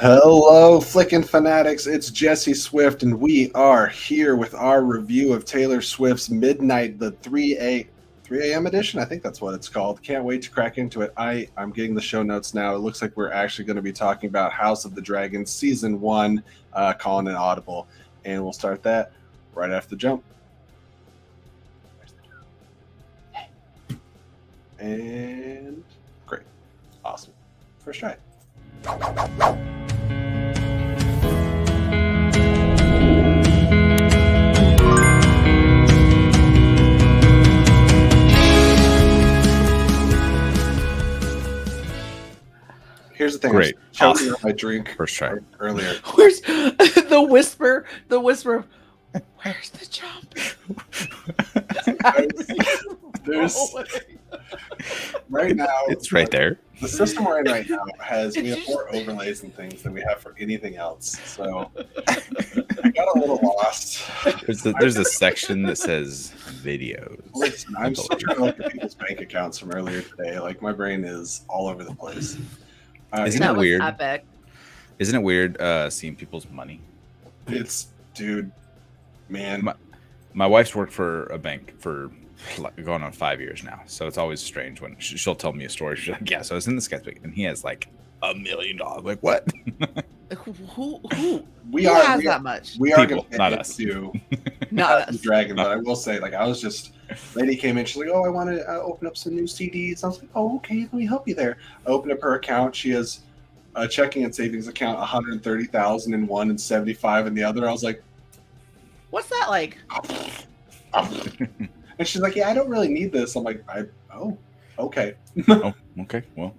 Hello, Flickin' Fanatics. It's Jesse Swift, and we are here with our review of Taylor Swift's Midnight, the 3 a.m. edition. I think that's what it's called. Can't wait to crack into it. I'm getting the show notes now. It looks like we're actually going to be talking about House of the Dragon Season 1, calling it audible. And we'll start that right after the jump. And great. Awesome. First try. Here's the thing. Great. I was choking on my drink First try. earlier. Where's the whisper? The whisper. Where's the jump? There's right now. It's right there. The system we're in right now we have more overlays and things than we have for anything else. So I got a little lost. There's a section that says videos. Listen, I'm still trying to look at people's bank accounts from earlier today. Like my brain is all over the place. Isn't That it was weird? epic. Isn't it weird seeing people's money? It's dude, man. My wife's worked for a bank for going on 5 years now, so it's always strange when she'll tell me a story. She's like, "Yeah, so I was in this guy's bank, and he has like $1 million." Like, what? Who We has that much? We are People, going to not get us. into Not the us. dragon, but I will say, like, lady came in, she's like, "Oh, I want to open up some new CDs." I was like, "Oh, okay, let me help you there." I opened up her account. She has a checking and savings account, 130,000 in one and 75 in the other. I was like, What's that like? and she's like, "Yeah, I don't really need this." I'm like, okay. Oh, okay. Well,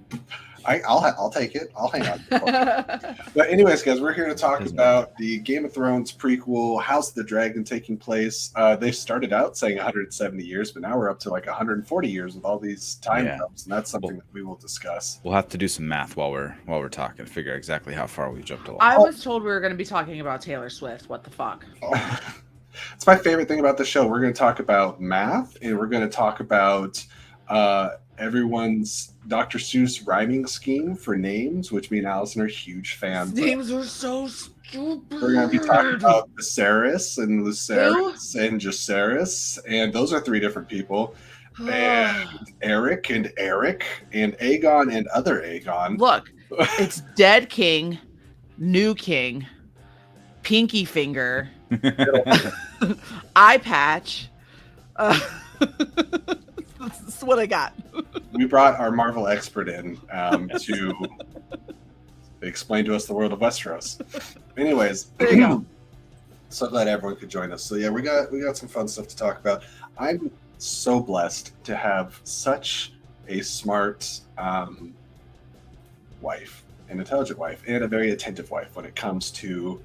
I'll take it. I'll hang on. But anyways, guys, we're here to talk about the Game of Thrones prequel, House of the Dragon, taking place. They started out saying 170 years, but now we're up to like 140 years with all these time jumps, and that's something that we will discuss. we'll have to do some math while we're talking to figure out exactly how far we jumped along. I was told we were going to be talking about Taylor Swift. What the fuck? It's my favorite thing about the show. We're going to talk about math, and we're going to talk about everyone's Dr. Seuss rhyming scheme for names, which me and Allison are huge fans of. Names are so stupid. We're going to be talking about Viserys and Lucerys and Jacaerys, and those are 3 different people. And Eric and Aegon and other Aegon. Look, it's Dead King, New King, Pinky Finger, Eye Patch. That's what I got. We brought our Marvel expert in to explain to us the world of Westeros. Anyways, There you go. So glad everyone could join us. So yeah, we got some fun stuff to talk about. I'm so blessed to have such a smart wife, an intelligent wife, and a very attentive wife when it comes to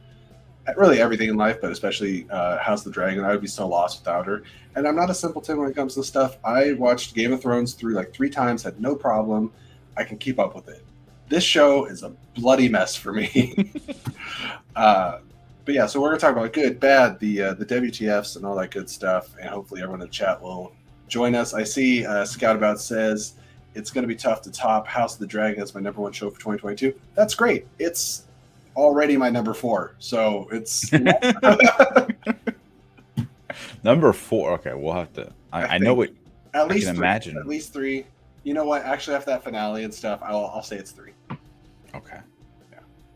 really everything in life, but especially House of the Dragon. I would be so lost without her. And I'm not a simpleton when it comes to this stuff. I watched Game of Thrones through like 3 times, had no problem. I can keep up with it. This show is a bloody mess for me. But yeah, so we're going to talk about good, bad, the WTFs and all that good stuff. And hopefully everyone in the chat will join us. I see Scout About says it's going to be tough to top House of the Dragon as my #1 show for 2022. That's great. It's already my number 4. So it's Number 4. Okay, we'll have to. I know what. at least can 3, imagine. At least 3. You know what? Actually, after that finale and stuff, I'll say it's 3. Okay.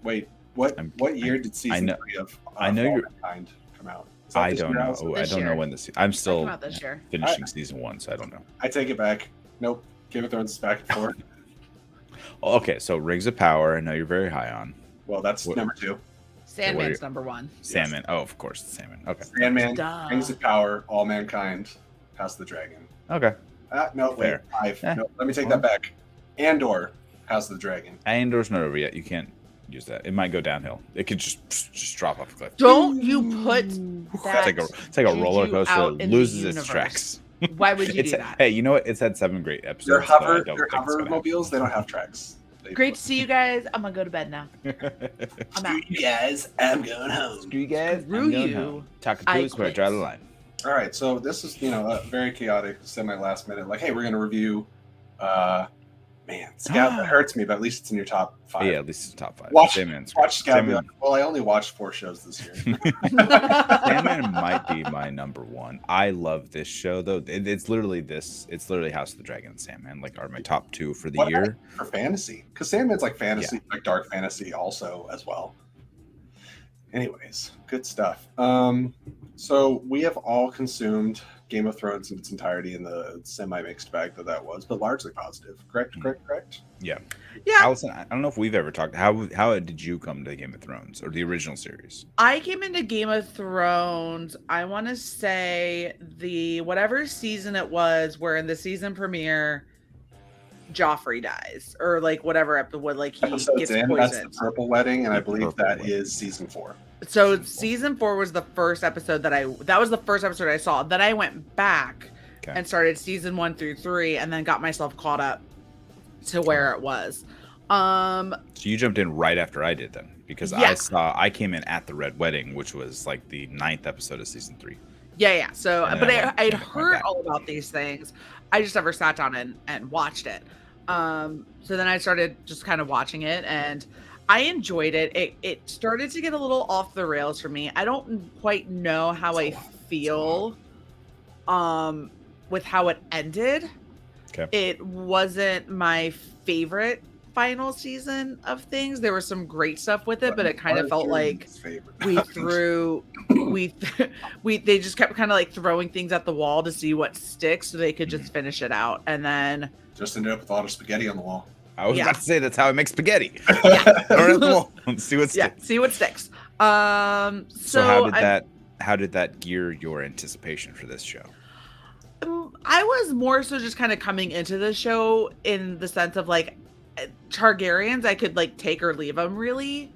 Wait, what year did season 3 of I know you're. Mankind come out? Is that I this don't year know. also? I This don't know year. when this. I'm still Came out this year. finishing season 1, so I don't know. I take it back. Nope. Game of Thrones is back and forth. Oh, okay, so Rings of Power. I know you're very high on. Well, that's What- number 2. Sandman's #1. Salmon. Oh, of course, Salmon. Okay. Sandman, Duh. Rings of Power, All Mankind, House of the Dragon. Okay. No, wait, Fair. 5. Eh. No, let me take that back. Andor, House of the Dragon. Andor's not over yet. You can't use that. It might go downhill. It could just drop off a cliff. Don't you put that It's like a roller juju coaster. out It in the loses its universe. tracks. Why would you do that? Hey, you know what? It's had 7 great episodes. Their so I hover, don't their think it's gonna mobiles, they don't have tracks. Great to see you guys. I'm gonna go to bed now. happen. I'm out. You guys, I'm going home. Screw you guys. Screw I'm going you. home. Talking I to us where I quit. draw the line. All right, so this is a very chaotic, semi-last minute. Like, hey, we're going to review Man, Scout, that hurts me, but at least it's in your top 5. Yeah, at least it's top 5. Watch Sandman's Watch great. Scout. Be like, well, I only watched 4 shows this year. Sandman might be my number 1. I love this show though. It's literally this. It's literally House of the Dragon and Sandman like are my top 2 for the What year. for fantasy? Because Sandman's like fantasy, like dark fantasy also as well. Anyways, good stuff. So we have all consumed Game of Thrones in its entirety in the semi-mixed bag that was, but largely positive. Correct? Yeah. Yeah, Allison, I don't know if we've ever talked. How did you come to Game of Thrones or the original series? I came into Game of Thrones, I want to say the whatever season it was, where in the season premiere, Joffrey dies, or like whatever episode, like he Episodes gets in, that's the poisoned. Purple Wedding, and I The believe Purple that Wedding. is season 4. So season 4 was the first episode that was the first episode I saw. Then I went back Okay. and started season 1 through 3, and then got myself caught up to where it was. So you jumped in right after I did then, because Yeah. I came in at the Red Wedding, which was like the 9th episode of season 3. Yeah. So, And but then I I'd went heard back. all about these things. I just never sat down and watched it. So then I started just kind of watching it, and I enjoyed it. It started to get a little off the rails for me. I don't quite know how I feel with how it ended. Okay. It wasn't my favorite final season of things. There was some great stuff with it, but it kind of felt like they just kept kind of like throwing things at the wall to see what sticks so they could just finish it out. And then Just ended up with a lot of spaghetti on the wall. I was Yeah. about to say that's how I make spaghetti. yeah, Throw it at the wall and see what's yeah, see what sticks. So how did that gear your anticipation for this show? I was more so just kind of coming into the show in the sense of like Targaryens, I could like take or leave them really.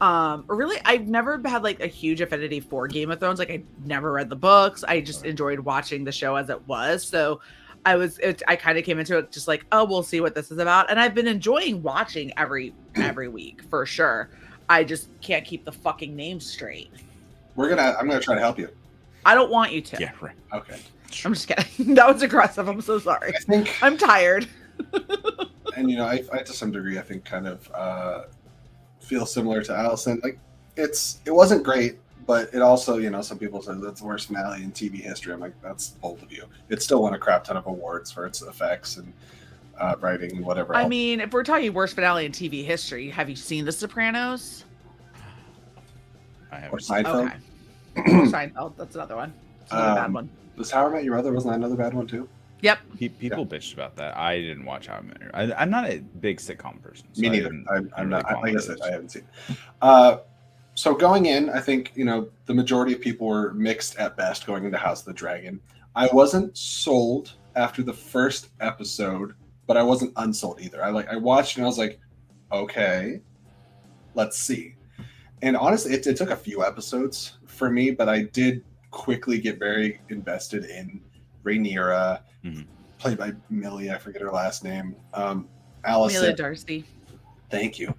Really, I've never had like a huge affinity for Game of Thrones. Like I never read the books. I just enjoyed watching the show as it was. So I kind of came into it just like, oh, we'll see what this is about. And I've been enjoying watching every week for sure. I just can't keep the fucking names straight. I'm gonna try to help you. I don't want you to. Yeah, right. Okay. I'm just kidding. That was aggressive. I'm so sorry. I think, I'm tired. and I to some degree, I think kind of feel similar to Allison. Like it wasn't great, but it also, some people say that's the worst finale in TV history. I'm like, that's bold of you. It still won a crap ton of awards for its effects and writing and whatever I else. mean, if we're talking worst finale in TV history, have you seen The Sopranos? I Or haven't. Seinfeld. Okay. Or Seinfeld. That's another one. It's another bad one. Was How I Met Your Mother, wasn't that another bad one too? Yep. People bitched about that. I didn't watch How I Met Your Mother. I'm not a big sitcom person. So Me I neither. didn't- I'm didn't not. really follow Like I said, those. I haven't seen. So going in, I think the majority of people were mixed at best going into House of the Dragon. I wasn't sold after the first episode, but I wasn't unsold either. I watched and I was like, okay, let's see. And honestly, it took a few episodes for me, but I did quickly get very invested in Rhaenyra, Mhm. played by Millie. I forget her last name. Allison. Amelia Darcy. Thank you.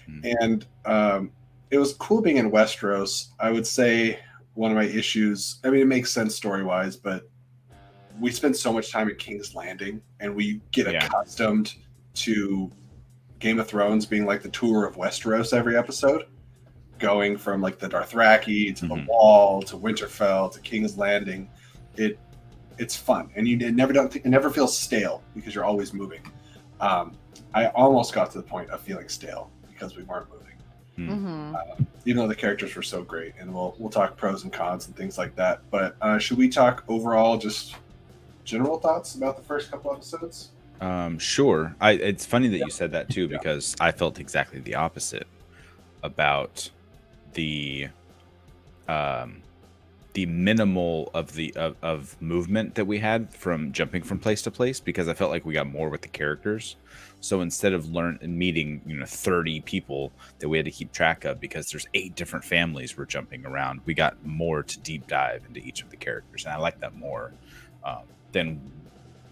Mhm. And it was cool being in Westeros. I would say one of my issues, I mean, it makes sense story wise, but we spend so much time at King's Landing and we get Yeah. accustomed to Game of Thrones being like the tour of Westeros every episode, going from like the Dothraki to the Mhm. Wall to Winterfell to King's Landing. It's fun, and it never feels stale because you're always moving. I almost got to the point of feeling stale because we weren't moving, Mm-hmm. even though the characters were so great. And we'll talk pros and cons and things like that. But should we talk overall, just general thoughts about the first couple episodes? Sure. It's funny that you said that too, because I felt exactly the opposite about the minimal of movement that we had from jumping from place to place, because I felt like we got more with the characters. So instead of meeting 30 people that we had to keep track of because there's 8 different families we're jumping around, we got more to deep dive into each of the characters, and I like that more than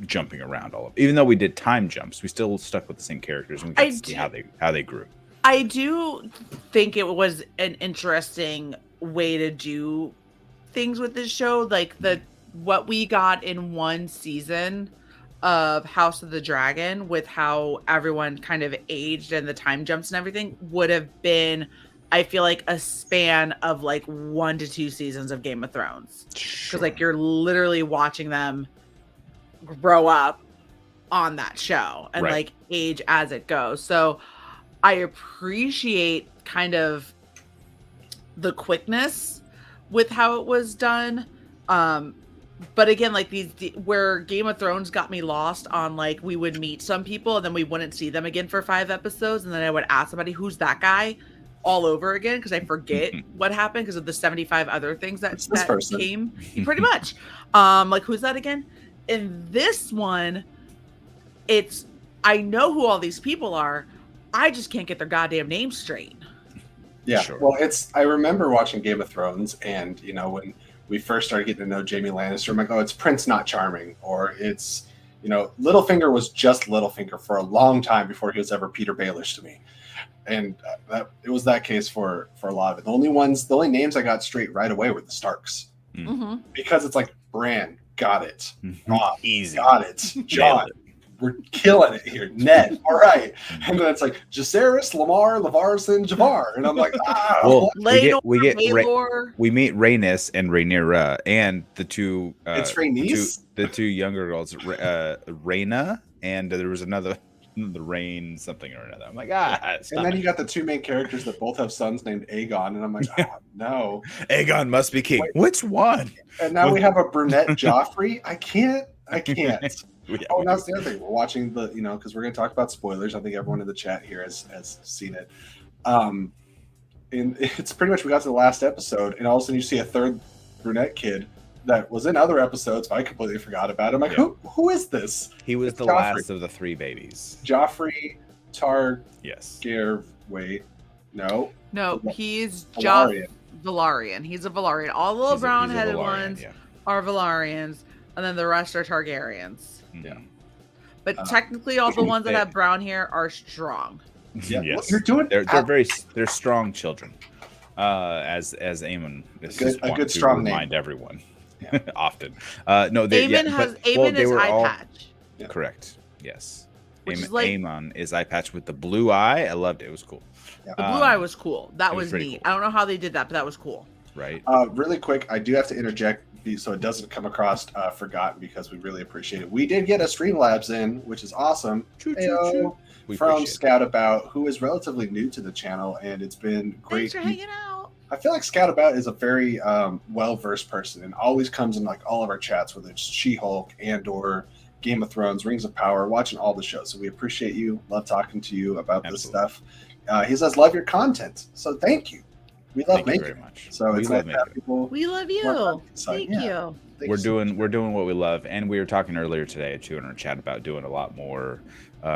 jumping around all of. Even though we did time jumps, we still stuck with the same characters and we got to see how they grew. I do think it was an interesting way to do things with this show. Like what we got in one season of House of the Dragon with how everyone kind of aged and the time jumps and everything would have been, I feel like, a span of like 1 to 2 seasons of Game of Thrones. Because like you're literally watching them grow up on that show and Right. like age as it goes. So I appreciate kind of the quickness with how it was done. But again, like where Game of Thrones got me lost on, like, we would meet some people and then we wouldn't see them again for 5 episodes, and then I would ask somebody, who's that guy, all over again, because I forget what happened because of the 75 other things that came. Pretty much. Like, who's that again? In this one, it's, I know who all these people are, I just can't get their goddamn names straight. Yeah, Sure. well, I remember watching Game of Thrones, and you know, when we first started getting to know Jaime Lannister, I'm like, oh, it's Prince Not Charming, or it's, you know, Littlefinger was just Littlefinger for a long time before he was ever Peter Baelish to me, and it was that case for a lot of it. The only names I got straight right away were the Starks, because it's like Bran, got it, Robb, Easy, got it, Jon. We're killing it here. Ned, all right. And then it's like Jacaerys, Lamar, Lavarson, Javar. And I'm like, well, Laenor, we get Baelor. we meet Rhaenys and Rhaenyra and the two it's Rhaenys? the two younger girls, Rhaena, and there was another, the Rain something or another. I'm like, and then you got the two main characters that both have sons named Aegon, and I'm like, oh no. Aegon must be king. Wait. Which one? And now we have a brunette Joffrey. I can't. Yeah, oh, and that's the other thing. We're watching the, you know, because we're going to talk about spoilers. I think everyone in the chat here has seen it. And it's pretty much, we got to the last episode, and all of a sudden you see a third brunette kid that was in other episodes, but I completely forgot about him. I'm like, who is this? He was the last of the 3 babies. Joffrey Yes. Wait, no, He's Velaryon. Velaryon. He's a Velaryon. All the little brown-headed ones are Velaryons, and then the rest are Targaryens. Yeah. But technically, all the ones that have brown hair are strong. Yeah, yes. You're doing. They're strong children. As Aemon is a good to strong remind name. everyone. Often. No, they. Aemon is eye patch. Yeah. Correct. Yes. Aemon is eye patch with the blue eye. I loved it. It was cool. Yeah. The blue eye was cool. That was neat. Cool. I don't know how they did that, but that was cool. Right. Really quick, I do have to interject so it doesn't come across forgotten, because we really appreciate it. We did get a Streamlabs in, which is awesome. From Scout About, who is relatively new to the channel, and it's been great. Thanks for hanging out. I feel like Scout About is a very well-versed person, and always comes in like all of our chats, whether it's She-Hulk, Andor, Game of Thrones, Rings of Power, watching all the shows. So we appreciate you. Love talking to you about this stuff. He says, love your content. So thank you. We love making it. So it's nice to have people. We love you. Thank you. We're doing what we love, and we were talking earlier today too in our chat about doing a lot more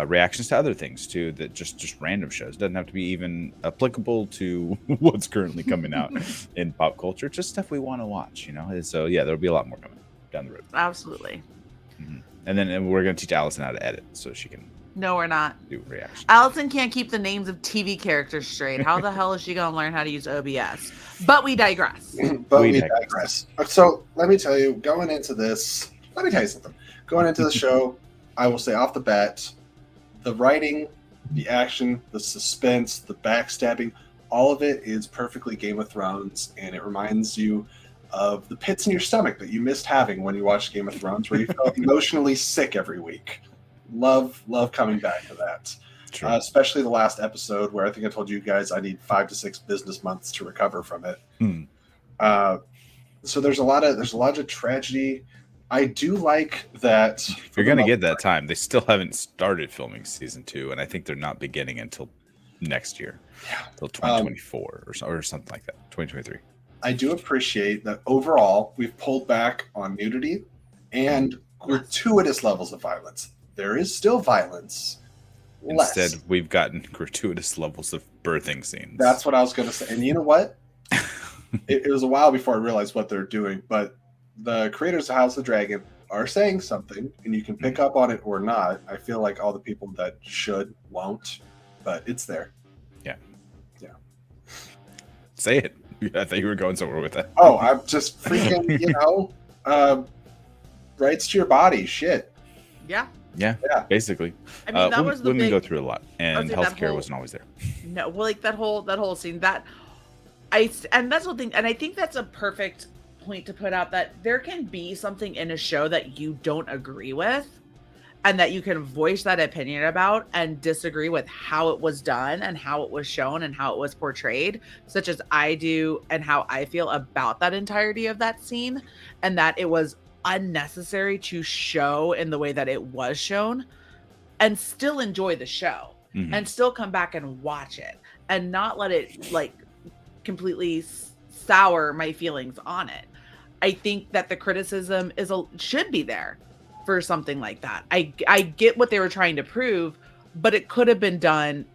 reactions to other things too, that just random shows. Doesn't have to be even applicable to what's currently coming out in pop culture. Just stuff we want to watch, you know. And so yeah, there'll be a lot more coming down the road. Absolutely. And then we're going to teach Allison how to edit so she can. No, we're not. Do reactions. Allison can't keep the names of TV characters straight. How the hell is she going to learn how to use OBS? But we digress. We digress. So let me tell you, going into this, let me tell you something. Going into the show, I will say off the bat, the writing, the action, the suspense, the backstabbing, all of it is perfectly Game of Thrones, and it reminds you of the pits in your stomach that you missed having when you watched Game of Thrones, where you felt emotionally sick every week. Love coming back to that. Especially the last episode, where I think I told you guys I need 5 to 6 business months to recover from it. So there's a lot of tragedy. I do like that. You're gonna get that time. They still haven't started filming season 2, and I think they're not beginning until next year, until 2024 or something like that. 2023. I do appreciate that overall we've pulled back on nudity and gratuitous levels of violence. There is still violence. Instead, we've gotten gratuitous levels of birthing scenes. That's what I was going to say. And you know what? it was a while before I realized what they're doing, but the creators of House of the Dragon are saying something, and you can pick up on it or not. I feel like all the people that should won't, but it's there. Yeah. Say it. I thought you were going somewhere with that. Oh, I'm just freaking, rights to your body. Shit. Yeah. Yeah, Yeah. basically. I mean, that women, was the women big. go through a lot, and say that healthcare whole- wasn't always there. No, well, like that whole scene and that's the thing, and I think that's a perfect point to put out that there can be something in a show that you don't agree with, and that you can voice that opinion about and disagree with how it was done and how it was shown and how it was portrayed, such as I do and how I feel about that entirety of that scene, and that it was unnecessary to show in the way that it was shown, and still enjoy the show Mhm. and still come back and watch it and not let it like completely sour my feelings on it. I think that the criticism should be there for something like that. I get what they were trying to prove, but it could have been done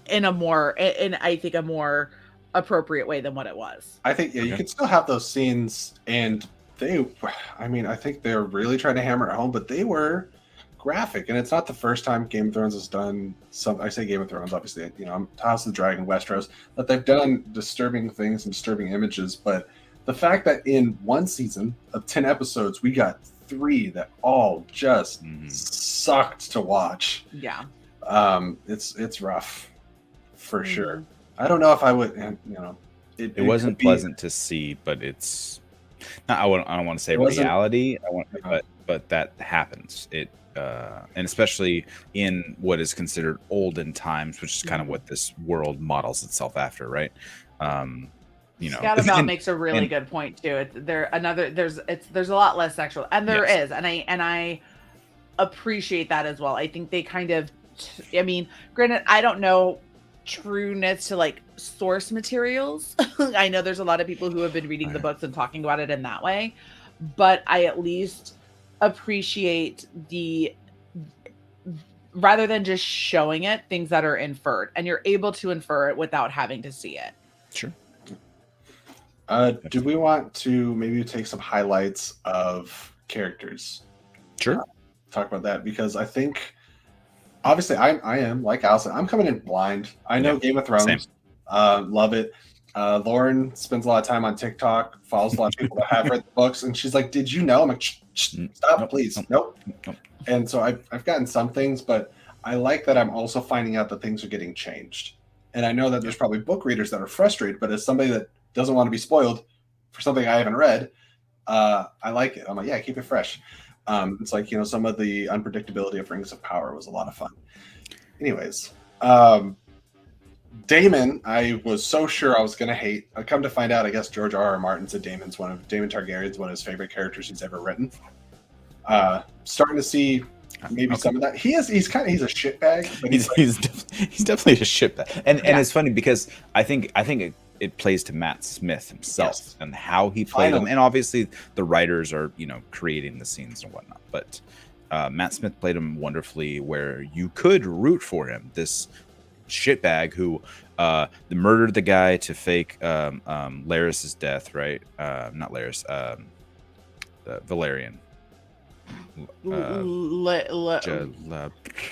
in I think a more appropriate way than what it was. I think you Okay. could still have those scenes, and I think they're really trying to hammer it home, but they were graphic, and it's not the first time Game of Thrones has done some. I say Game of Thrones, obviously, House of the Dragon, Westeros, that they've done disturbing things and disturbing images, but the fact that in one season of 10 episodes, we got 3 that all just Mhm. sucked to watch. Yeah. It's rough for Mhm. sure. I don't know if I would, it It wasn't could be- pleasant to see, but it's not, I don't want to say It wasn't- reality. Uh-huh. But that happens. And especially in what is considered olden times, which is kind of what this world models itself after, right? Scout About and- makes a really and- good point too. There's a lot less sexual, and there Yes. is, and I appreciate that as well. I think they kind of, I mean, granted, I don't know trueness to like source materials. I know there's a lot of people who have been reading the books and talking about it in that way, but I at least appreciate rather than just showing it, things that are inferred, and you're able to infer it without having to see it. Sure. Do we want to maybe take some highlights of characters? Sure. Talk about that, because I think obviously I am like Allison. I'm coming in blind. I know Yeah, Game of Thrones. same. Love it. Lauren spends a lot of time on TikTok, follows a lot of people that have read the books, and she's like, "Did you know?" I'm like, shh, "Stop, Nope, please, nope, nope." nope. And so I've gotten some things, but I like that I'm also finding out that things are getting changed. And I know that there's probably book readers that are frustrated, but as somebody that doesn't want to be spoiled for something I haven't read, I like it. I'm like, yeah, keep it fresh. It's like, some of the unpredictability of Rings of Power was a lot of fun. Anyways, Daemon, I was so sure I was going to hate. I come to find out, I guess George R.R. Martin said Daemon Targaryen's one of his favorite characters he's ever written. Starting to see maybe some of that. He's a shitbag, but He's definitely a shitbag, and Yeah. it's funny because I think it plays to Matt Smith himself Yes. and how he played him, Finally. and obviously the writers are creating the scenes and whatnot. But Matt Smith played him wonderfully, where you could root for him. This shitbag who murdered the guy to fake Larys's death, right? Not Larys, Valerian. I'm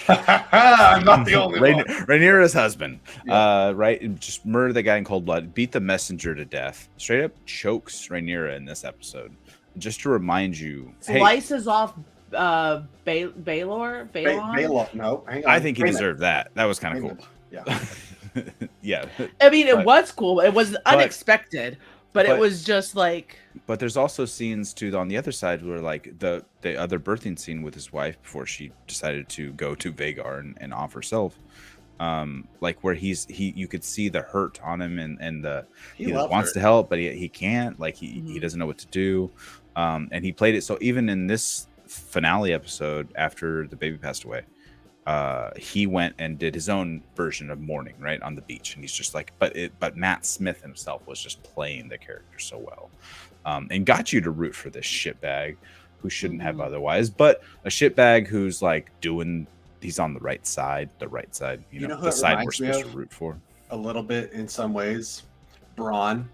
I'm not the only one. Rhaenyra's husband, Yeah. right? Just murdered the guy in cold blood, beat the messenger to death, straight up chokes Rhaenyra in this episode. Just to remind you, hey, Slices off Baelor. Baelor, no, hang on. I think he Raymond. deserved that. That was kind of Raymond. cool. Yeah. Yeah, I mean, it But- was cool. It was unexpected, but it but- was just like, but there's also scenes too on the other side where like the other birthing scene with his wife before she decided to go to Vagar and off herself, like where you could see the hurt on him and the he loved wants her. to help but he can't, like he Mhm. doesn't know what to do, and he played it. So even in this finale episode after the baby passed away, he went and did his own version of mourning right on the beach, and he's just like, but Matt Smith himself was just playing the character so well, and got you to root for this shitbag who shouldn't have Mhm. otherwise, but a shitbag who's like he's on the right side, You know who the it side we're reminds me supposed of? to root for. A little bit in some ways. Bronn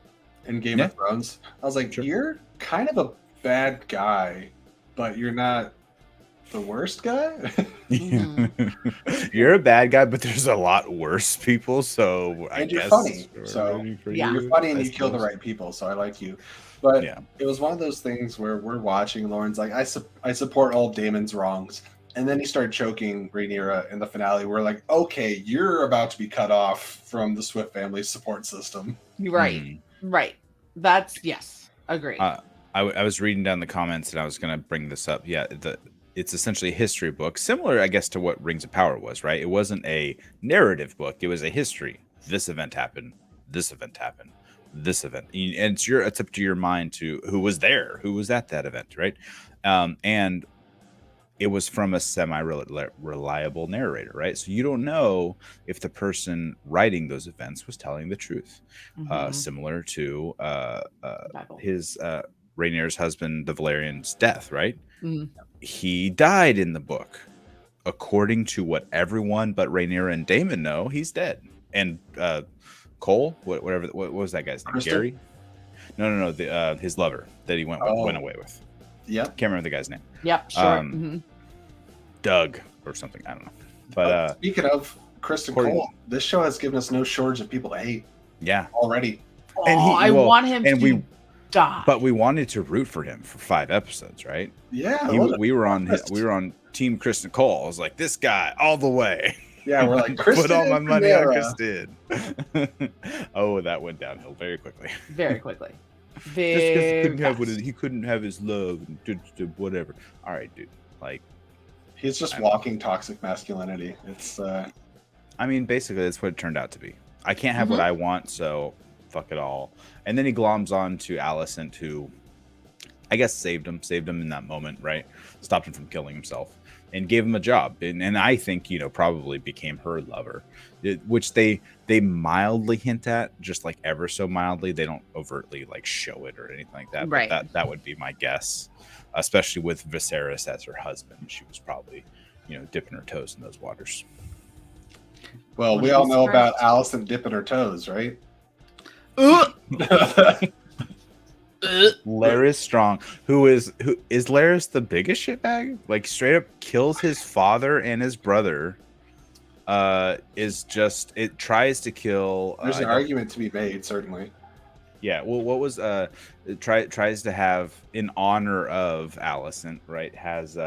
in Game Yeah. of Thrones. I was like, Sure. you're kind of a bad guy, but you're not the worst guy. You're a bad guy, but there's a lot worse people, so I And you're guess funny, we're so rooting for Yeah. you, You're funny and I you kill the suppose. right people, so I like you. But Yeah. it was one of those things where we're watching. Lauren's like, I support all of Damon's wrongs, And then he started choking Rhaenyra in the finale. We're like, okay, you're about to be cut off from the Swift family support system. Right. Mm. Right. That's yes. Agree. I was reading down the comments and I was going to bring this up. Yeah, it's essentially a history book, similar, I guess, to what Rings of Power was, right? It wasn't a narrative book; it was a history. This event happened. This event happened. This event, and it's up to your mind to who was there, who was at that event, right? And it was from a semi-reliable narrator, right? So you don't know if the person writing those events was telling the truth. Mhm. Similar to Bible. his Rhaenyra's husband, the Valerian's death, right? Mhm. He died in the book. According to what everyone but Rhaenyra and Daemon know, he's dead. And Cole, what was that guy's name? Kristen? Gary? No, his lover that he went away with. Yep. Can't remember the guy's name. Yep. Sure. Mhm. Doug or something. I don't know. But Speaking of Kristen Cole, this show has given us no shortage of people to hate yeah. already. And Oh, I want him and to die. But we wanted to root for him for 5 episodes, right? Yeah. We were on Team Kristen Cole. I was like, this guy all the way. Yeah, we're like, Kristen Put all my money on Rhaenyra. Kristen. Oh, that went downhill very quickly. Very quickly. Just because Very he couldn't have his love and whatever. All right, dude. Like, He's just walking toxic masculinity. It's I mean, basically, that's what it turned out to be. I can't have what I want, so fuck it all. And then he gloms on to Alicent, who I guess saved him in that moment, right? Stopped him from killing himself and gave him a job. And I think, probably became her lover, which they mildly hint at, just like ever so mildly. They don't overtly like show it or anything like that. Right. But that would be my guess, especially with Viserys as her husband. She was probably, dipping her toes in those waters. well, we all know about Alicent dipping her toes, right? Ugh. Larys Strong, who is Larys the biggest shitbag? Like straight up kills his father and his brother. It tries to kill. There's an argument to be made, certainly. Yeah. Well, what was it tries to have in honor of Alicent, right? Has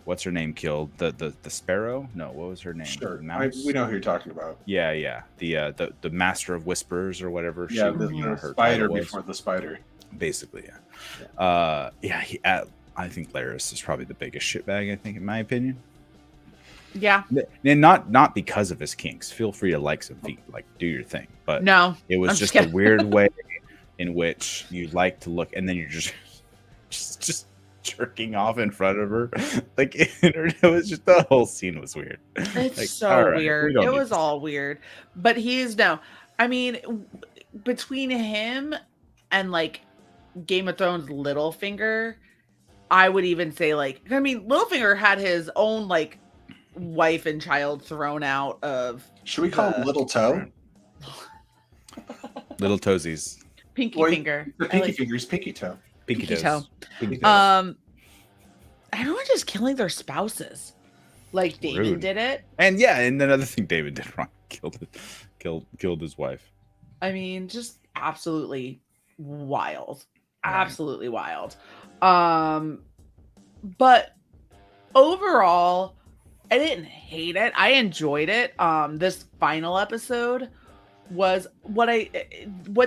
what's her name killed? The sparrow? No, what was her name? Sure, The mouse? we know who you're talking about. Yeah. The master of whispers or whatever. Yeah, she, the her spider title was. before the spider. Basically, yeah. I think Larys is probably the biggest shitbag. I think, in my opinion, Yeah. and not because of his kinks. Feel free to like some feet, like do your thing. But No. it was I'm just just a kidding. weird way in which you like to look, and then you're just jerking off in front of her. Like it was just, the whole scene was weird. It's Like, so all right, we weird. don't It need was this. all weird. But I mean, between him and like Game of Thrones Littlefinger, I would even say Littlefinger had his own like wife and child thrown out of Should we call him Little Toe? Little toesies, Pinky Well, Finger. The I pinky like finger's pinky toe. pinky Pinky toes. toe. Pinky toes. Everyone just killing their spouses. Like Damon Rude. did it. And another thing David did wrong, killed his wife. I mean, just absolutely wild. Right. Absolutely wild. But overall, I didn't hate it. I enjoyed it. This final episode was what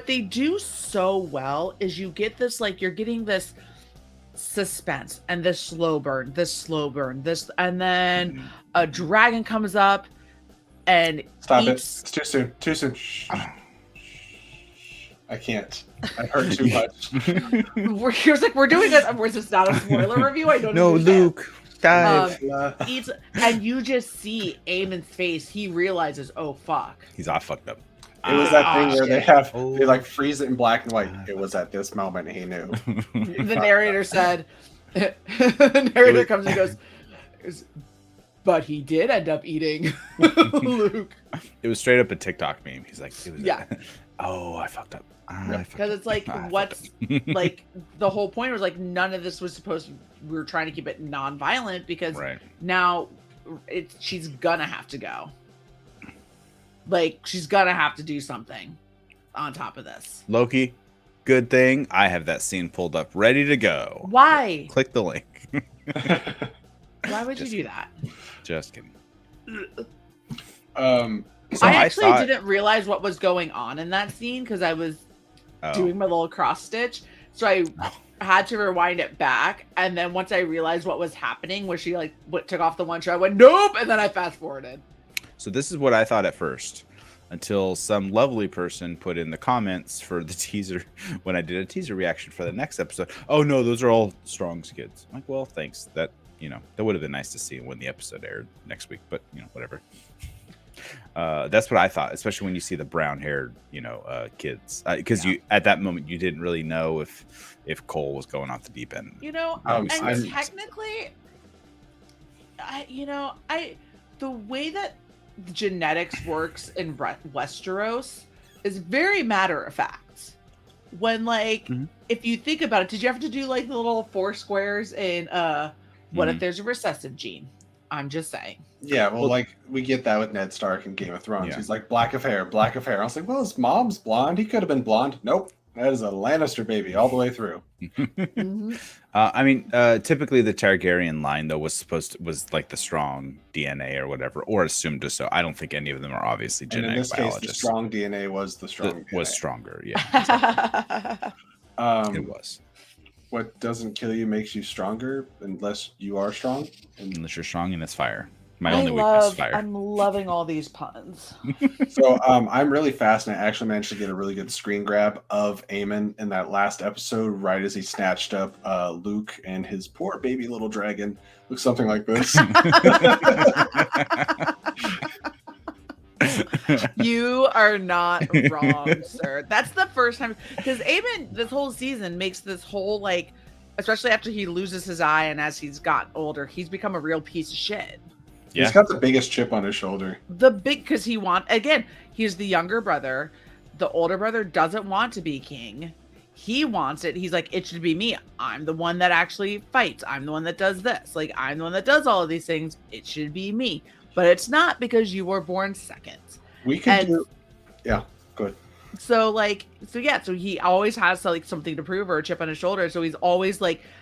they do so well is you get this, like, you're getting this suspense and this slow burn, and then a dragon comes up and Stop it. eats. It's too soon. Too soon. Shh. I can't. I heard too much. He was like, we're doing this. Was this not a spoiler review? I don't No, understand. Luke, dive. Eats, and you just see Aemon's face. He realizes, oh fuck. He's all fucked up. It was that thing where Oh. they like freeze it in black and white. It was at this moment he knew. The narrator said, the narrator comes and goes, but he did end up eating Luke. It was straight up a TikTok meme. He's like, Yeah. Oh, I fucked up. Because it's like, I what's like the whole point was like none of this was supposed to, we were trying to keep it non-violent because Right. now she's gonna have to go. Like, she's gonna have to do something on top of this. Loki, good thing I have that scene pulled up ready to go. Why? Click the link. Why would you Just do that? Just kidding. So I actually thought- didn't realize what was going on in that scene because I was Oh. doing my little cross stitch. So I had to rewind it back. And then once I realized what was happening, where she like took off the one show, I went, nope. And then I fast forwarded. So this is what I thought at first, until some lovely person put in the comments for the teaser when I did a teaser reaction for the next episode. Oh no, those are all Strong's kids. I'm like, well, thanks. That would have been nice to see when the episode aired next week, but whatever. That's what I thought, especially when you see the brown-haired, kids, because you at that moment you didn't really know if Cole was going off the deep end. And technically, the way that genetics works in Westeros is very matter of fact. When if you think about it, did you have to do like the little 4 squares in what if there's a recessive gene? I'm just saying. Yeah, well, we get that with Ned Stark in Game of Thrones. Yeah. He's like, black of hair. I was like, well, his mom's blonde. He could have been blonde. Nope. That is a Lannister baby all the way through. Typically the Targaryen line though was like the strong DNA or whatever, or assumed to so. I don't think any of them are obviously And in genetic this case, biologists. the strong DNA was the strong DNA. Was stronger, yeah. It was. What doesn't kill you makes you stronger, unless you are strong. Unless you're strong and it's fire. My only weakness is fire. I'm loving all these puns. So I'm really fascinated. I actually managed to get a really good screen grab of Aemon in that last episode, right as he snatched up Luke and his poor baby little dragon. Looks something like this. You are not wrong, sir. That's the first time, because Aemon this whole season makes this whole especially after he loses his eye and as he's got older, he's become a real piece of shit. Yeah. He's got the biggest chip on his shoulder. Because he's the younger brother. The older brother doesn't want to be king. He wants it. He's like, it should be me. I'm the one that actually fights. I'm the one that does this. I'm the one that does all of these things. It should be me. But it's not, because you were born second. We could do. Yeah, good. So he always has something to prove or a chip on his shoulder. So he's always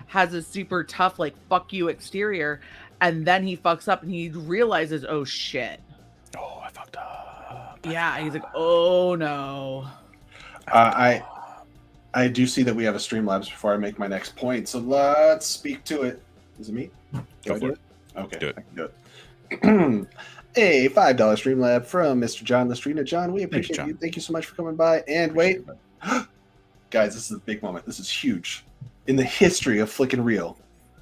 has a super tough fuck you exterior, and then he fucks up and he realizes, oh shit. Oh, I fucked up. Yeah, he's like, oh no. I do see that we have a Streamlabs before I make my next point, so let's speak to it. Is it me? Go for do it. Okay, Do it. I can do it. A $5 Streamlab from Mr. John Lestrina. John, we appreciate John. you. Thank you so much for coming by. And wait, guys, this is a big moment. This is huge. In the history of Flick and Reel,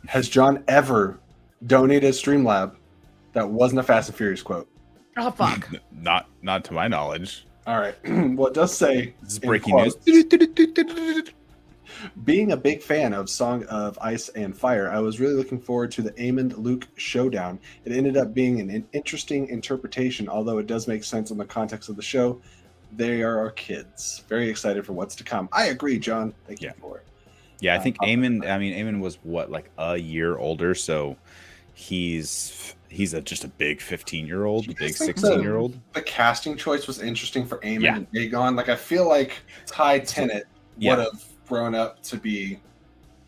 has John ever donated a Streamlab that wasn't a Fast and Furious quote? Oh fuck. Not to my knowledge. All right. Well, it does say This is in breaking quotes, news. Being a big fan of Song of Ice and Fire, I was really looking forward to the Aemon Luke showdown. It ended up being an interesting interpretation, although it does make sense in the context of the show. They are our kids. Very excited for what's to come. I agree, John. Thank you for it. Yeah, I think Aemon was what, a year older, so he's just a big 15-year-old, Do you big guys think 16-year-old. The casting choice was interesting for Aemon Yeah. and Aegon. I feel like Ty Tennant Yeah. would have grown up to be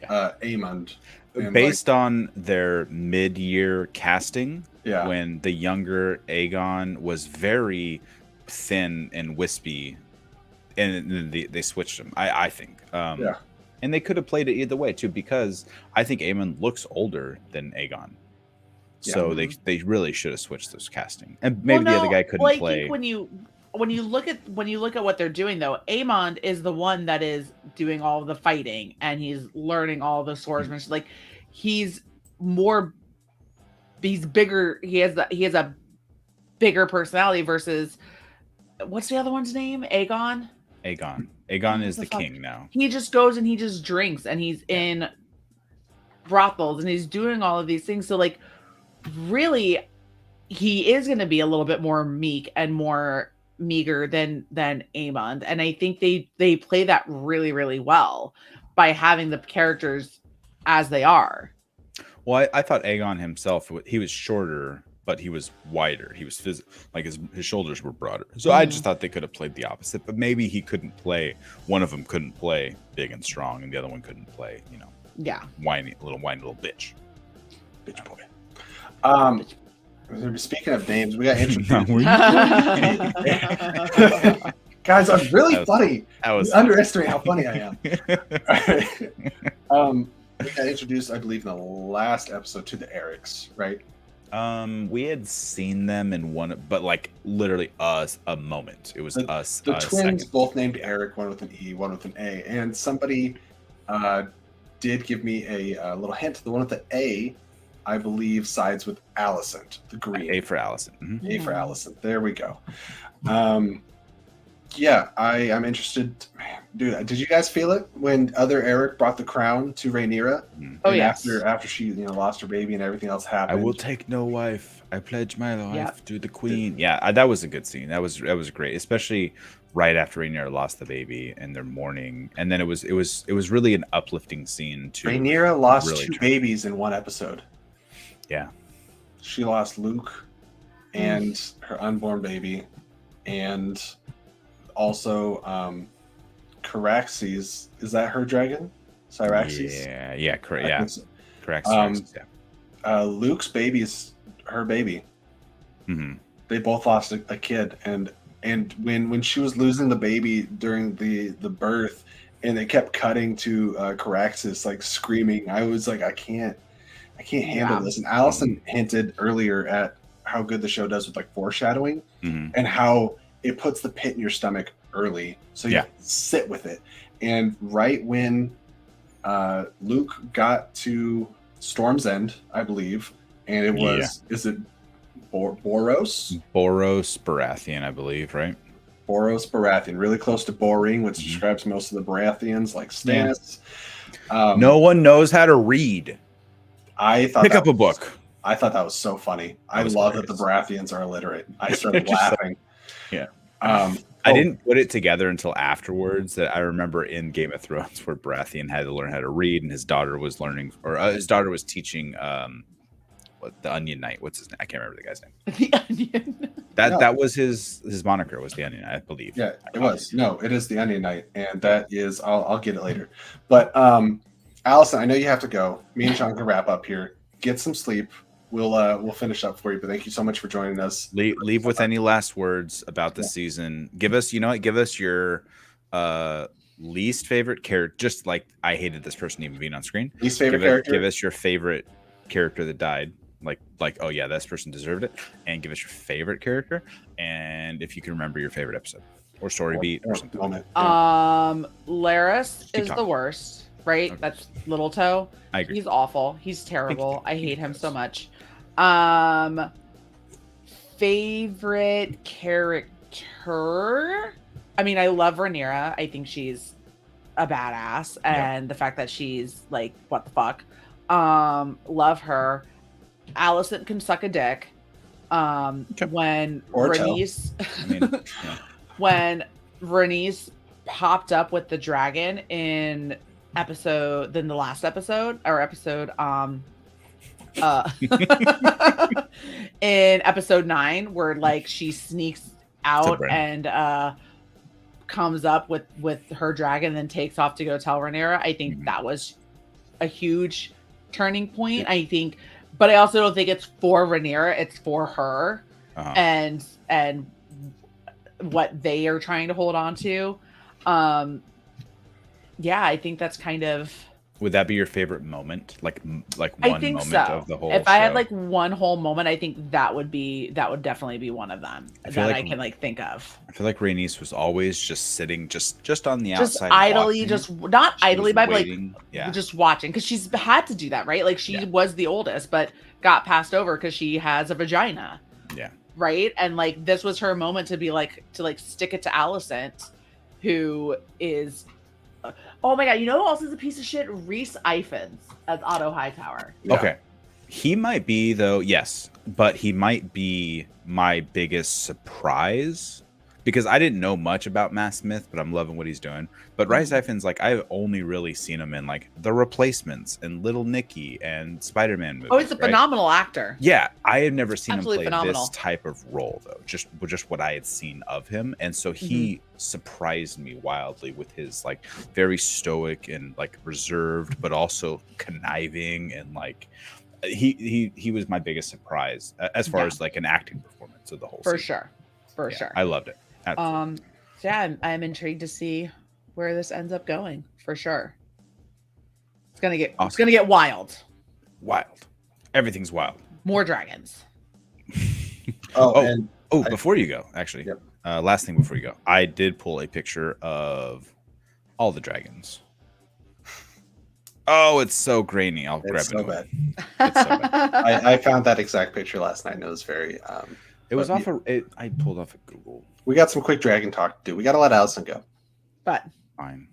Aemon. And, Based on their mid-year casting, yeah. when the younger Aegon was very thin and wispy, and then they switched him. I think. Yeah. And they could have played it either way too, because I think Aemon looks older than Aegon. So they really should have switched this casting, and maybe the other guy couldn't play. I think when you look at what they're doing, though, Aemon is the one that is doing all the fighting, and he's learning all the swordsmanship. He's bigger. He has a bigger personality versus what's the other one's name? Aegon Aegon is the king now. He just goes and he just drinks, and he's in brothels, and he's doing all of these things. So really, he is going to be a little bit more meek and more meager than Aemon, and I think they play that really, really well by having the characters as they are. Well, I thought Aegon himself, he was shorter, but he was wider. He was his shoulders were broader. So I just thought they could have played the opposite, but maybe he couldn't play. One of them couldn't play big and strong, and the other one couldn't play, Yeah, whiny little bitch. Bitch boy. Speaking of names, we got introduced. No, we- Guys, I'm really That was- funny. that was You underestimate how funny I am. We got introduced, I believe, in the last episode to the Erics, right? We had seen them in one, but like literally us a moment. It was us. The a twins, second. both named Eric, one with an E, one with an A, and somebody did give me a little hint. The one with the A, I believe, sides with Alicent, the green. A for Allison. Mhm. A for Alicent. There we go. Yeah, I'm interested. Man, dude, did you guys feel it when other Eric brought the crown to Rhaenyra? Mhm. Oh, And yes. after she lost her baby and everything else I happened. will take no wife. I pledge my life Yep. to the queen. Yeah, that was a good scene. That was great, especially right after Rhaenyra lost the baby and they're mourning. And then it was really an uplifting scene to Rhaenyra lost really two try- babies in one episode. Yeah. She lost Luke and her unborn baby, and also Caraxes. Is that her dragon? Cyraxes? Yeah, correct. Yeah, correct. Yeah. Luke's baby is her baby. hmm They both lost a kid, and when she was losing the baby during the birth, and they kept cutting to Caraxes like screaming, I was like, I can't handle Yeah. this. And Allison hinted earlier at how good the show does with like foreshadowing hmm and how it puts the pit in your stomach early, so you Yeah. sit with it. And right when Luke got to Storm's End, I believe, and it was is it Boros? Boros Baratheon, I believe, right? Boros Baratheon, really close to Boring, which Mhm. describes most of the Baratheons, like Yeah. Stannis. No one knows how to read. I thought Pick that up a was- book. I thought that was so funny. I was love that the hilarious. Baratheons are illiterate. I started Just like- laughing. Yeah. I I didn't put it together until afterwards that I remember in Game of Thrones where Baratheon had to learn how to read and his daughter was learning, or his daughter was teaching what the Onion Knight. What's his name? I can't remember the guy's name. The Onion. That was his moniker was the Onion Knight, I believe. Yeah, it was. No, it is the Onion Knight, and that is. I'll get it later. But Allison, I know you have to go. Me and Sean can wrap up here. Get some sleep. We'll finish up for you. But thank you so much for joining us. Leave with any last words about the season. Give us, give us your least favorite character. Just like I hated this person even being on screen. Least favorite Give character. us your favorite character that died. Like, oh yeah, this person deserved it. And give us your favorite character. And if you can remember your favorite episode or story beat or something. Moment. Yeah. Laris Keep is the talking. worst, right? Okay. That's Little Toe. I agree. He's awful. He's terrible. I hate him so much. Favorite character? I mean, I love Rhaenyra. I think she's a badass, and the fact that she's like, what the fuck? Love her. Alicent can suck a dick. When Or toe. Rhaenys, I mean, yeah. when Rhaenys popped up with the dragon in the last episode in episode 9, where like she sneaks out Brandon. and comes up with her dragon and then takes off to go tell Rhaenyra. I think Mhm. that was a huge turning point. I think, but I also don't think it's for Rhaenyra, it's for her Uh-huh. and what they are trying to hold on to. Yeah, I think that's kind of. Would that be your favorite moment? Like I one think moment so. of the whole If I had show? like one whole moment, I think that would definitely be one of them I feel that like- I can like think of. I feel like Rhaenys was always just sitting just on the Just outside. idly, watching. just not She idly, was but like waiting. Yeah. just watching, because she's had to do that, right? Like she Yeah. was the oldest, but got passed over because she has a vagina. Yeah. Right. And like this was her moment to be like stick it to Alicent, who is. Oh my god! You know who else is a piece of shit? Rhys Ifans as Otto Hightower. Yeah. Okay. He might be though, yes, but he might be my biggest surprise because I didn't know much about Matt Smith, but I'm loving what he's doing. But Rhys Ifans, like I've only really seen him in like The Replacements and Little Nicky and Spider-Man movies. Oh, he's a right? phenomenal actor. Yeah, I had never seen Absolutely him play phenomenal. this type of role though. Just what I had seen of him, and so he Mm-hmm. surprised me wildly with his like very stoic and like reserved, but also conniving and like he was my biggest surprise as far Yeah. as like an acting performance of the whole For season. sure. For Yeah, sure. I loved it. Absolutely. So yeah, I'm intrigued to see where this ends up going for sure. It's gonna get wild. Wild. Everything's wild. More dragons. Oh, Oh. and Oh, before you go, actually, Yep. last thing before you go, I did pull a picture of all the dragons. Oh, it's so grainy. I'll grab it's so it. bad. It's so bad. I found that exact picture last night, and it was very. It was But off I pulled off of Google. We got some quick dragon talk to do. We got to let Allison go. But Fine.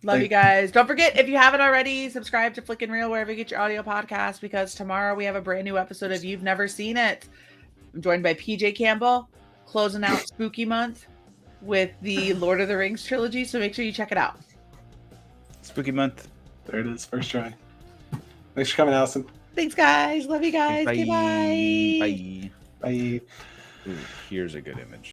love you guys. Don't forget, if you haven't already, subscribe to Flick and Reel wherever you get your audio podcast, because tomorrow we have a brand new episode of You've Never Seen It. I'm joined by PJ Campbell, closing out Spooky Month with the Lord of the Rings trilogy. So make sure you check it out. Spooky month. There it is, first try. Thanks for coming, Allison. Thanks, guys. Love you guys. Bye. Goodbye. Bye. Bye. Ooh, here's a good image.